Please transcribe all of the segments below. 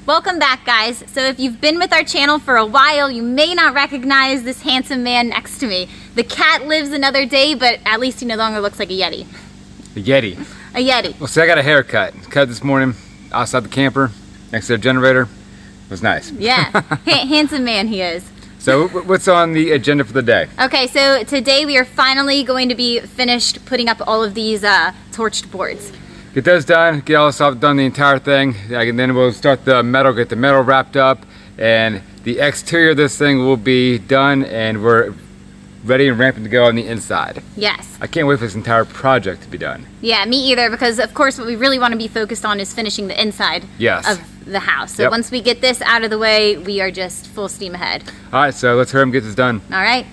Welcome back, guys. So if you've been with our channel for a while, you may not recognize this handsome man next to me. The cat lives another day, but at least he no longer looks like a Yeti. A Yeti. A Yeti. Well, see, I got a haircut. Cut this morning outside the camper next to the generator. It was nice. Yeah, handsome man he is. So what's on the agenda for the day? Okay, so today we are finally going to be finished putting up all of these torched boards. Get those done, get all this stuff done, the entire thing, and then we'll start the metal, get the metal wrapped up, and the exterior of this thing will be done, and we're ready and ramping to go on the inside. Yes. I can't wait for this entire project to be done. Yeah, me either, because of course what we really want to be focused on is finishing the inside of the house. So once we get this out of the way, we are just full steam ahead. All right, so let's hurry and get this done. All right.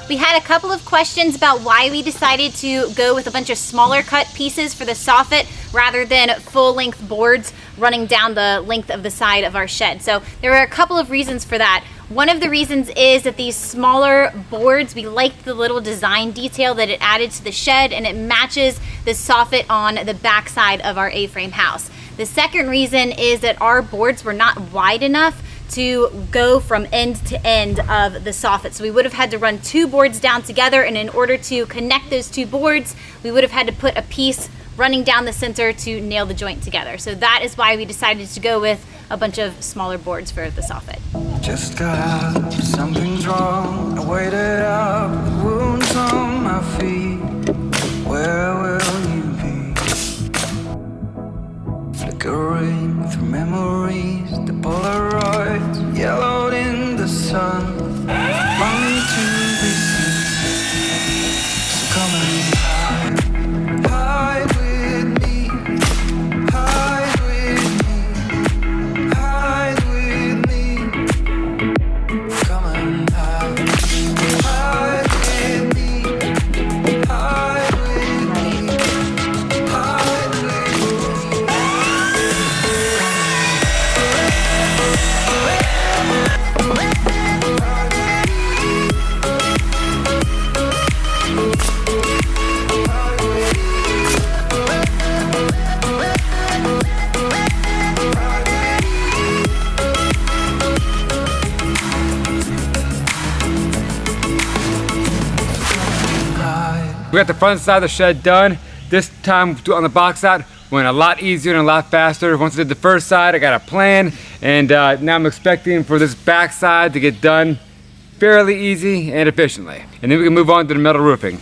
We had a couple of questions about why we decided to go with a bunch of smaller cut pieces for the soffit rather than full-length boards running down the length of the side of our shed. So there were a couple of reasons for that. One of the reasons is that these smaller boards, we liked the little design detail that it added to the shed, and it matches the soffit on the back side of our A-frame house. The second reason is that our boards were not wide enough to go from end to end of the soffit. So we would have had to run two boards down together, and in order to connect those two boards, we would have had to put a piece running down the center to nail the joint together. So that is why we decided to go with a bunch of smaller boards for the soffit. Just got up, something's wrong. I waited up with wounds on my feet. Where will you be? Flickering through memories, the Polaroids yellowed in the sun, longing to be seen. So come and hide with me, hide with me, hide with me. Come and hide with me, hide We got the front side of the shed done. This time on the box side went a lot easier and a lot faster. Once I did the first side, I got a plan, and now I'm expecting for this back side to get done fairly easy and efficiently. And then we can move on to the metal roofing.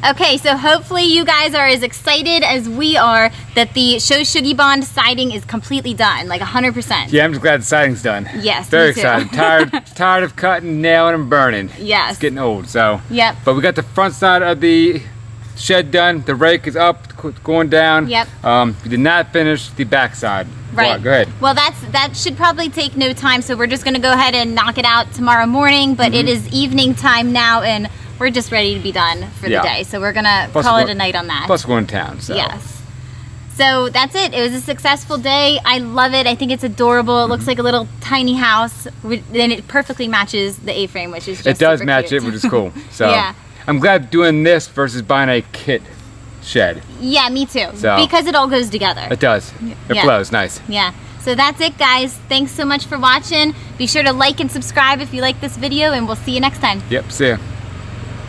Okay, so hopefully you guys are as excited as we are that the Show Shoogie Bond siding is completely done, like 100%. Yeah, I'm just glad the siding's done. Yes, very me too. excited. Tired of cutting, nailing, and burning. Yes. It's getting old, so. Yep. But we got the front side of the shed done. The rake is up, going down. Yep. We did not finish the back side. Right. Go ahead. Well, that should probably take no time, so we're just gonna go ahead and knock it out tomorrow morning, but it is evening time now, and we're just ready to be done for the day. So we're gonna call it a night on that. Plus we're going to town, so. Yes. So that's it. It was a successful day. I love it. I think it's adorable. It looks like a little tiny house, and it perfectly matches the A-frame, which is just It does super match cute. it, which is cool. So Yeah. I'm glad doing this versus buying a kit shed. Yeah, me too. So- because it all goes together. It does. It Yeah. flows nice. Yeah. So that's it, guys. Thanks so much for watching. Be sure to like and subscribe if you like this video, and we'll see you next time. Yep, see ya.